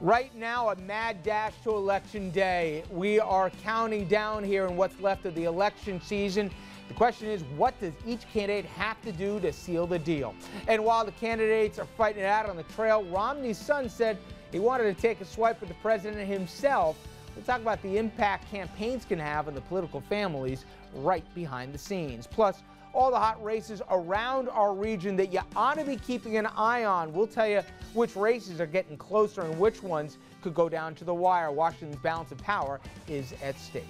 Right now, a mad dash to Election Day. We are counting down here in what's left of the election season. The question is, what does each candidate have to do to seal the deal? And while the candidates are fighting it out on the trail, Romney's son said he wanted to take a swipe at the president himself. We'll talk about the impact campaigns can have on the political families right behind the scenes. Plus, all the hot races around our region that you ought to be keeping an eye on. We'll tell you which races are getting closer and which ones could go down to the wire. Washington's balance of power is at stake.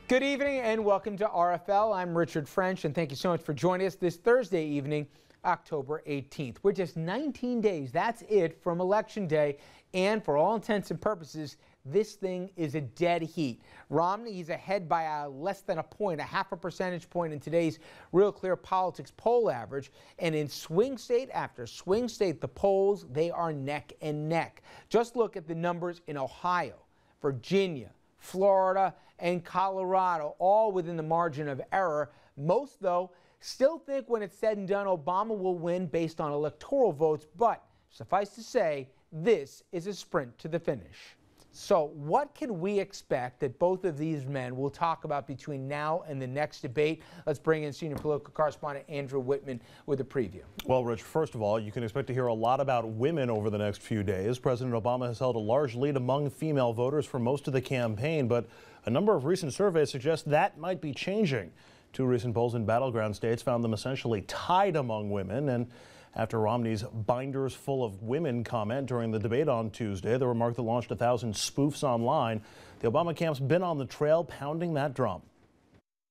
Good evening and welcome to RFL. I'm Richard French, and thank you so much for joining us this Thursday evening, October 18th. We're just 19 days, that's it, from Election Day, and for all intents and purposes, this thing is a dead heat. Romney, he's ahead by less than a point, a half a percentage point in today's Real Clear Politics poll average. And in swing state after swing state, the polls, they are neck and neck. Just look at the numbers in Ohio, Virginia, Florida, and Colorado, all within the margin of error. Most, though, still think when it's said and done, Obama will win based on electoral votes. But suffice to say, this is a sprint to the finish. So what can we expect that both of these men will talk about between now and the next debate? Let's bring in senior political correspondent Andrew Whitman with a preview. Well, Rich, first of all, you can expect to hear a lot about women over the next few days. President Obama has held a large lead among female voters for most of the campaign, but a number of recent surveys suggest that might be changing. Two recent polls in battleground states found them essentially tied among women, and after Romney's binders full of women comment during the debate on Tuesday, the remark that launched 1,000 spoofs online, the Obama camp's been on the trail pounding that drum.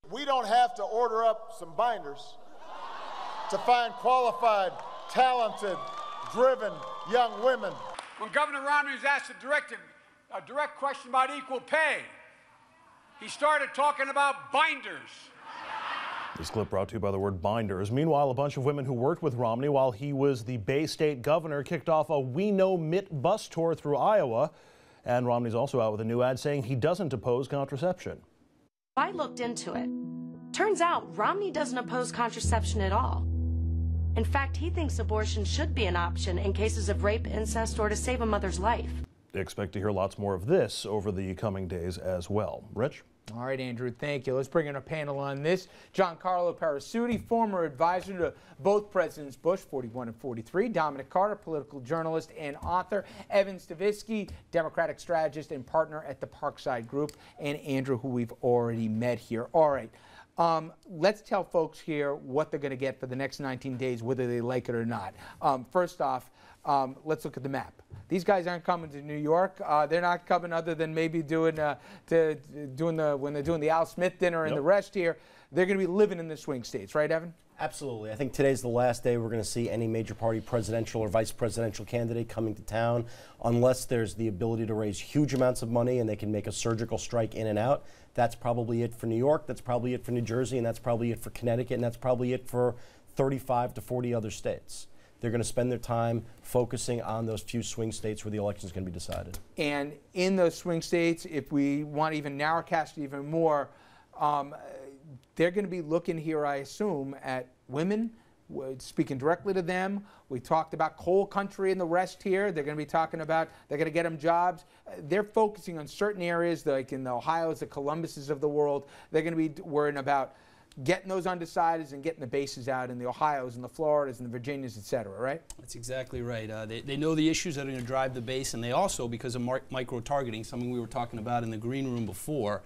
We don't have to order up some binders to find qualified, talented, driven young women. When Governor Romney was asked a direct question about equal pay, he started talking about binders. This clip brought to you by the word binders. Meanwhile, a bunch of women who worked with Romney while he was the Bay State governor kicked off a We Know Mitt bus tour through Iowa. And Romney's also out with a new ad saying he doesn't oppose contraception. I looked into it. Turns out Romney doesn't oppose contraception at all. In fact, he thinks abortion should be an option in cases of rape, incest, or to save a mother's life. Expect to hear lots more of this over the coming days as well. Rich? All right, Andrew, thank you. Let's bring in a panel on this. Gian-Carlo Peressutti, former advisor to both Presidents Bush, 41 and 43. Dominic Carter, political journalist and author. Evan Stavisky, Democratic strategist and partner at the Parkside Group. And Andrew, who we've already met here. All right. Let's tell folks here what they're going to get for the next 19 days, whether they like it or not. First off, let's look at the map. These guys aren't coming to New York. They're not coming other than maybe when they're doing the Al Smith dinner and the rest here. They're going to be living in the swing states, right, Evan? Absolutely. I think today's the last day we're going to see any major party presidential or vice presidential candidate coming to town unless there's the ability to raise huge amounts of money and they can make a surgical strike in and out. That's probably it for New York. That's probably it for New Jersey. And that's probably it for Connecticut. And that's probably it for 35 to 40 other states. They're going to spend their time focusing on those few swing states where the election is going to be decided. And in those swing states, if we want to even narrowcast it even more, they're going to be looking here, I assume, at women, speaking directly to them. We talked about coal country and the rest here. They're going to be talking about, they're going to get them jobs. They're focusing on certain areas, like in the Ohios, the Columbuses of the world. They're going to be worrying about getting those undecideds and getting the bases out in the Ohios and the Floridas and the Virginias, et cetera, right? That's exactly right. They know the issues that are going to drive the base, and they also, because of micro-targeting, something we were talking about in the green room before,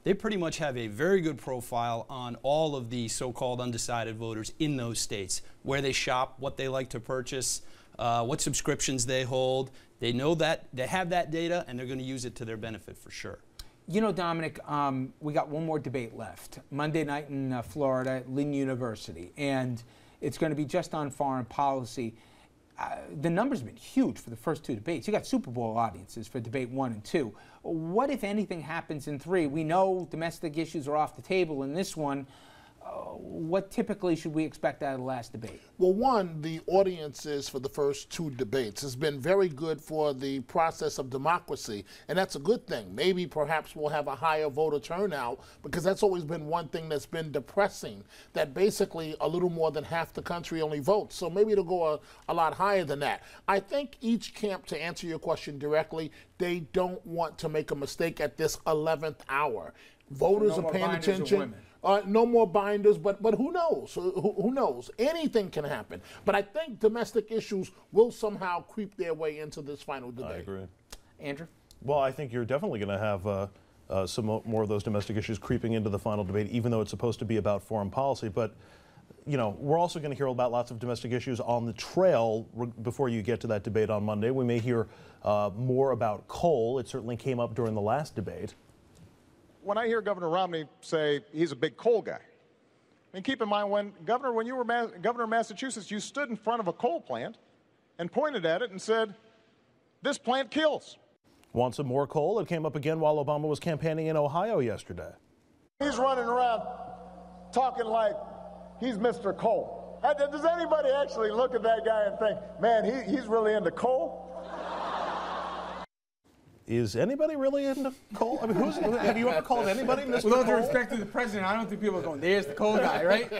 they pretty much have a very good profile on all of the so-called undecided voters in those states, where they shop, what they like to purchase, what subscriptions they hold. They know that, they have that data, and they're going to use it to their benefit for sure. You know, Dominic, we got one more debate left. Monday night in Florida at Lynn University, and it's going to be just on foreign policy. The numbers have been huge for the first two debates. You got Super Bowl audiences for debate 1 and 2. What, if anything, happens in 3? We know domestic issues are off the table in this one. what typically should we expect out of the last debate? Well, one, the audiences for the first two debates has been very good for the process of democracy, and that's a good thing. Maybe perhaps we'll have a higher voter turnout, because that's always been one thing that's been depressing, that basically a little more than half the country only votes. So maybe it'll go a lot higher than that. I think each camp, to answer your question directly, they don't want to make a mistake at this 11th hour. Voters So no are paying more binders of attention. women. No more binders, but who knows? Who knows? Anything can happen. But I think domestic issues will somehow creep their way into this final debate. I agree. Andrew? Well, I think you're definitely going to have some more of those domestic issues creeping into the final debate, even though it's supposed to be about foreign policy. But, you know, we're also going to hear about lots of domestic issues on the trail before you get to that debate on Monday. We may hear more about coal. It certainly came up during the last debate. When I hear Governor Romney say he's a big coal guy, and keep in mind, when you were governor of Massachusetts, you stood in front of a coal plant and pointed at it and said, this plant kills. Want some more coal? It came up again while Obama was campaigning in Ohio yesterday. He's running around talking like he's Mr. Coal. Does anybody actually look at that guy and think, man, he's really into coal? Is anybody really into coal? I mean, have you ever called anybody Mr. With all due Coal? respect to the president, I don't think people are going, there's the coal guy, right?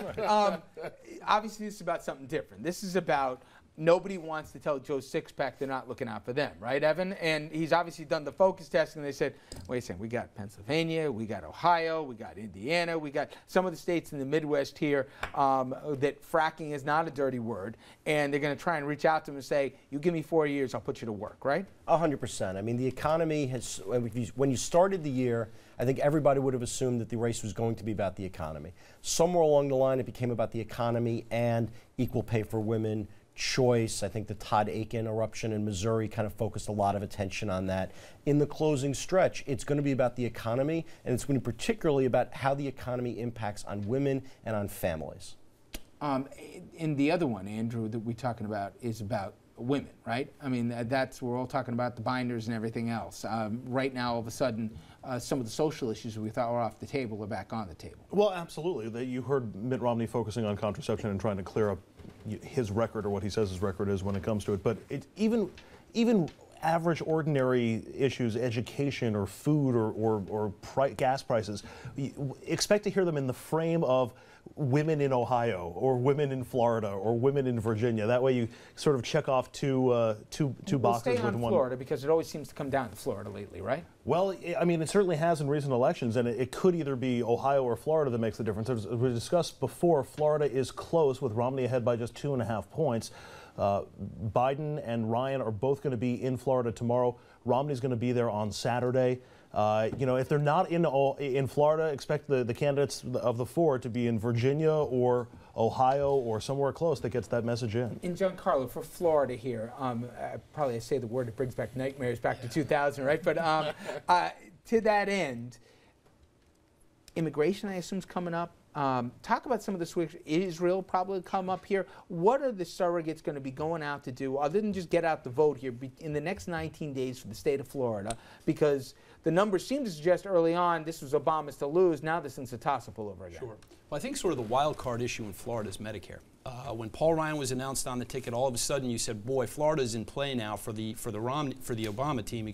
Obviously, this is about something different. This is about nobody wants to tell Joe Sixpack they're not looking out for them, right, Evan? And he's obviously done the focus testing, and they said, wait a second, we got Pennsylvania, we got Ohio, we got Indiana, we got some of the states in the Midwest here that fracking is not a dirty word, and they're going to try and reach out to them and say, you give me 4 years, I'll put you to work, right? 100%. I mean, the economy has, when you started the year, I think everybody would have assumed that the race was going to be about the economy. Somewhere along the line, it became about the economy and equal pay for women, choice. I think the Todd Akin eruption in Missouri kind of focused a lot of attention on that. In the closing stretch, it's going to be about the economy, and it's going to be particularly about how the economy impacts on women and on families. And the other one, Andrew, that we're talking about is about women, right? I mean, we're all talking about the binders and everything else. Right now, all of a sudden, some of the social issues we thought were off the table are back on the table. Well, absolutely. You heard Mitt Romney focusing on contraception and trying to clear up his record, or what he says his record is when it comes to it. But even average, ordinary issues, education or food or gas prices, expect to hear them in the frame of women in Ohio or women in Florida or women in Virginia. That way you sort of check off two boxes we'll stay on with one. Florida, because it always seems to come down to Florida lately, right? Well, I mean, it certainly has in recent elections, and it could either be Ohio or Florida that makes the difference. As we discussed before, Florida is close, with Romney ahead by just 2.5 points. Biden and Ryan are both going to be in Florida tomorrow. Romney's going to be there on Saturday. If they're not in Florida, expect the candidates of the four to be in Virginia or Ohio or somewhere close that gets that message in. In Gian-Carlo, for Florida here, probably I say the word that brings back nightmares back to 2000, right? But to that end, immigration, I assume, is coming up. Talk about some of the switch. Israel probably come up here. What are the surrogates going to be going out to do, other than just get out the vote here, in the next 19 days for the state of Florida? Because the numbers seem to suggest early on this was Obama's to lose. Now this is a toss-up all over again. Sure. Well, I think sort of the wild card issue in Florida is Medicare. When Paul Ryan was announced on the ticket, all of a sudden you said, "Boy, Florida's in play now for the Obama team,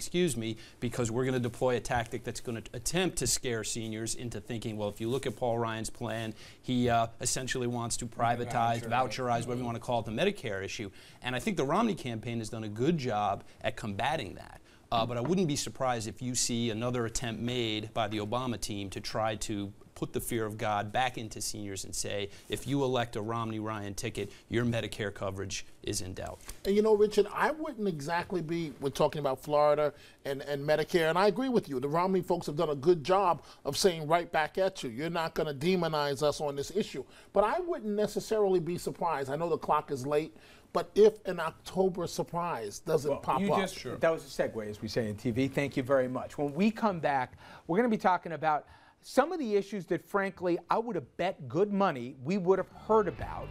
because we're going to deploy a tactic that's going to attempt to scare seniors into thinking, well, if you look at Paul Ryan's plan, he essentially wants to privatize, voucherize, whatever you want to call it, the Medicare issue." And I think the Romney campaign has done a good job at combating that. But I wouldn't be surprised if you see another attempt made by the Obama team to try to put the fear of God back into seniors and say, if you elect a Romney-Ryan ticket, your Medicare coverage is in doubt. And you know, Richard, I wouldn't exactly be, we're talking about Florida and Medicare, and I agree with you. The Romney folks have done a good job of saying right back at you, you're not going to demonize us on this issue. But I wouldn't necessarily be surprised. I know the clock is late, but if an October surprise doesn't pop up. Sure. That was a segue, as we say in TV. Thank you very much. When we come back, we're going to be talking about some of the issues that, frankly, I would have bet good money we would have heard about,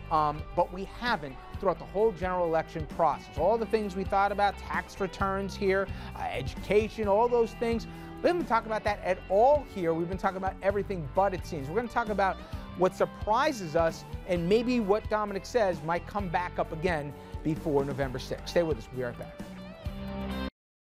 but we haven't throughout the whole general election process. All the things we thought about, tax returns here, education, all those things. We haven't been talking about that at all here. We've been talking about everything but, it seems. We're going to talk about what surprises us, and maybe what Dominic says might come back up again before November 6th. Stay with us. We'll be right back.